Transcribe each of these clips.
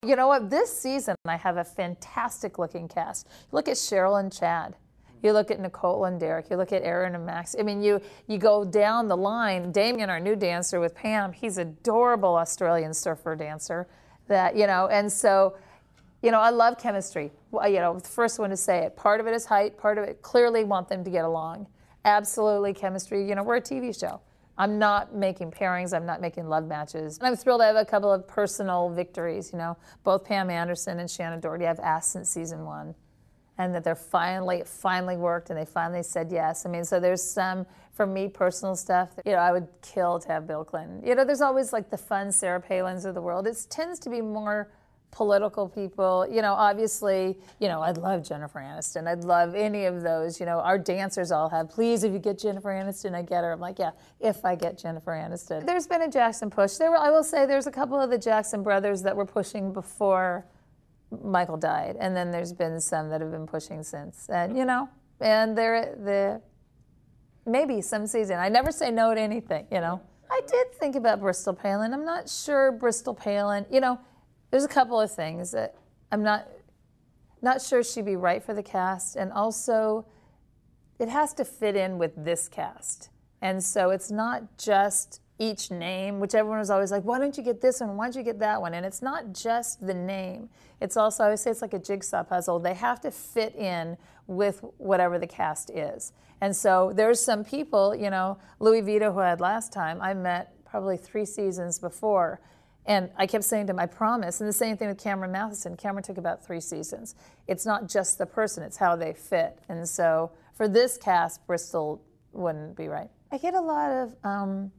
You know what? This season, I have a fantastic looking cast. Look at Cheryl and Chad. You look at Nicole and Derek. You look at Aaron and Max. I mean, you go down the line. Damien, our new dancer with Pam, he's adorable Australian surfer dancer. That, you know, and so, you know, I love chemistry. You know, the first one to say it. Part of it is height. Part of it, clearly want them to get along. Absolutely chemistry. You know, we're a TV show. I'm not making pairings. I'm not making love matches. And I'm thrilled I have a couple of personal victories, you know. Both Pam Anderson and Shannon Doherty I've asked since season 1. And that they're finally worked and they finally said yes. I mean, so there's some, for me, personal stuff. You know, I would kill to have Bill Clinton. You know, there's always like the fun Sarah Palins of the world. It tends to be more political people. You know, obviously, you know, I'd love Jennifer Aniston. I'd love any of those. You know, our dancers all have, please, if you get Jennifer Aniston, I get her. I'm like, yeah, if I get Jennifer Aniston. There's been a Jackson push. I will say there's a couple of the Jackson brothers that were pushing before Michael died. And then there's been some that have been pushing since. And, you know, and they're maybe some season. I never say no to anything, you know. I did think about Bristol Palin. I'm not sure Bristol Palin, you know, there's a couple of things that I'm not sure she'd be right for the cast, and also it has to fit in with this cast. And so it's not just each name, which everyone was always like, why don't you get this one? Why don't you get that one? And it's not just the name. It's also, I always say it's like a jigsaw puzzle. They have to fit in with whatever the cast is. And so there's some people, you know, Louis Vito, who I had last time, I met probably 3 seasons before. And I kept saying to him, I promise. And the same thing with Cameron Matheson. Cameron took about 3 seasons. It's not just the person, it's how they fit. And so for this cast, Bristol wouldn't be right. I get a lot of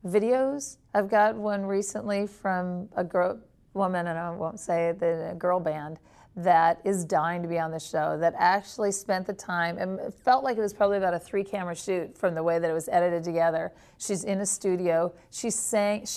videos. I've got one recently from a woman, and I won't say it, a girl band, that is dying to be on the show, that actually spent the time, and it felt like it was probably about a 3-camera shoot from the way that it was edited together. She's in a studio. She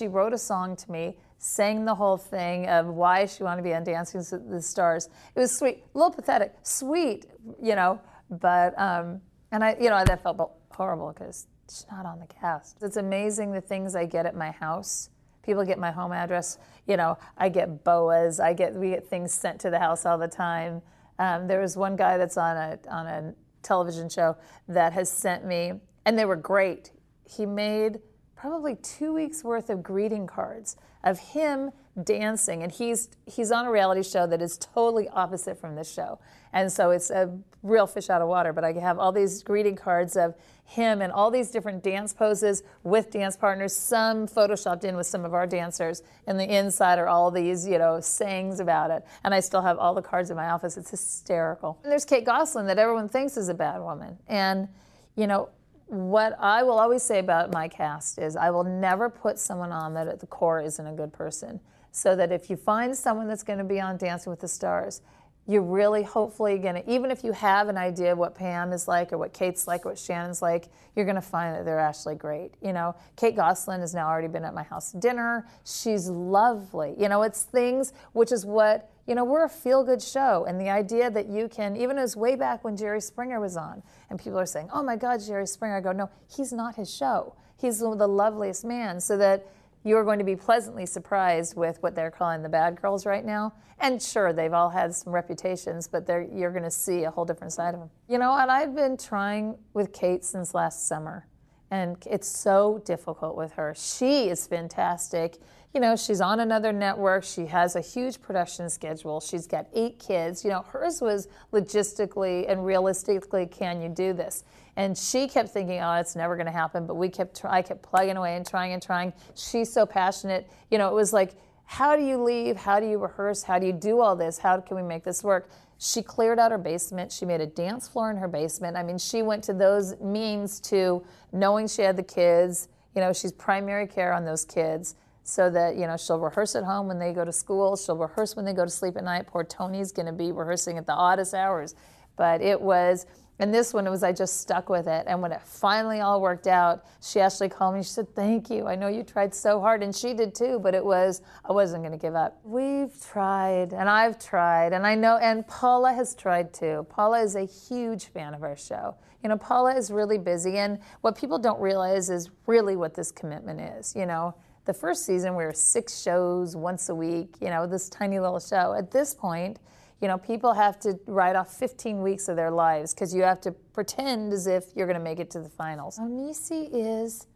wrote a song to me, sang the whole thing of why she wanted to be on Dancing with the Stars. It was sweet, a little pathetic, sweet, you know, but, and I, you know, that felt horrible because she's not on the cast. It's amazing the things I get at my house. People get my home address. You know, I get BOAs. We get things sent to the house all the time. There was one guy that's on a television show that has sent me, and they were great. He made probably 2 weeks worth of greeting cards of him dancing, and he's on a reality show that is totally opposite from this show. And so it's a real fish out of water, but I have all these greeting cards of him and all these different dance poses with dance partners, some photoshopped in with some of our dancers, and the inside are all these, you know, sayings about it. And I still have all the cards in my office. It's hysterical. And there's Kate Gosselin that everyone thinks is a bad woman. And, you know, what I will always say about my cast is I will never put someone on that at the core isn't a good person. So that if you find someone that's going to be on Dancing with the Stars, you're really hopefully going to, even if you have an idea of what Pam is like or what Kate's like or what Shannon's like, you're going to find that they're actually great. You know, Kate Gosselin has now already been at my house dinner. She's lovely. You know, it's things, which is what, you know, we're a feel-good show. And the idea that you can, even as way back when Jerry Springer was on, and people are saying, oh my God, Jerry Springer. I go, no, he's not his show. He's the loveliest man. So that you're going to be pleasantly surprised with what they're calling the bad girls right now. And sure, they've all had some reputations, but you're going to see a whole different side of them. You know, and I've been trying with Kate since last summer, and it's so difficult with her. She is fantastic. You know, she's on another network. She has a huge production schedule. She's got 8 kids. You know, hers was logistically and realistically, can you do this? And she kept thinking, oh, it's never going to happen. But I kept plugging away and trying and trying. She's so passionate. You know, it was like, how do you leave? How do you rehearse? How do you do all this? How can we make this work? She cleared out her basement. She made a dance floor in her basement. I mean, she went to those means to knowing she had the kids. You know, she's primary care on those kids. So that, you know, she'll rehearse at home when they go to school. She'll rehearse when they go to sleep at night. Poor Tony's going to be rehearsing at the oddest hours. But it was, and this one, I just stuck with it. And when it finally all worked out, she actually called me. She said, thank you. I know you tried so hard. And she did too, but I wasn't going to give up. We've tried, and I've tried, and I know, and Paula has tried too. Paula is a huge fan of our show. You know, Paula is really busy, and what people don't realize is really what this commitment is, you know. The first season, we were 6 shows once a week, you know, this tiny little show. At this point, you know, people have to write off 15 weeks of their lives because you have to pretend as if you're going to make it to the finals. Niecy is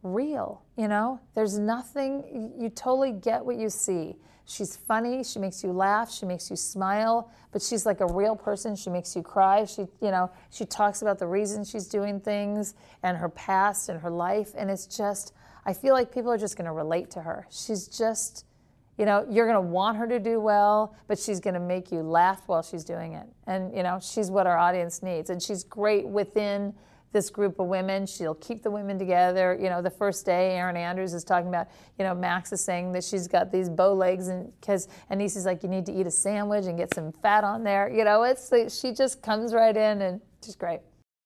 real, you know? There's nothing, you totally get what you see. She's funny, she makes you laugh, she makes you smile, but she's like a real person. She makes you cry. She, you know, she talks about the reason she's doing things and her past and her life, and it's just, I feel like people are just going to relate to her. She's just, you know, you're going to want her to do well, but she's going to make you laugh while she's doing it. And, you know, she's what our audience needs. And she's great within this group of women. She'll keep the women together. You know, the first day, Erin Andrews is talking about, you know, Max is saying that she's got these bow legs, and Niecy's like, you need to eat a sandwich and get some fat on there. You know, it's she just comes right in, and she's great.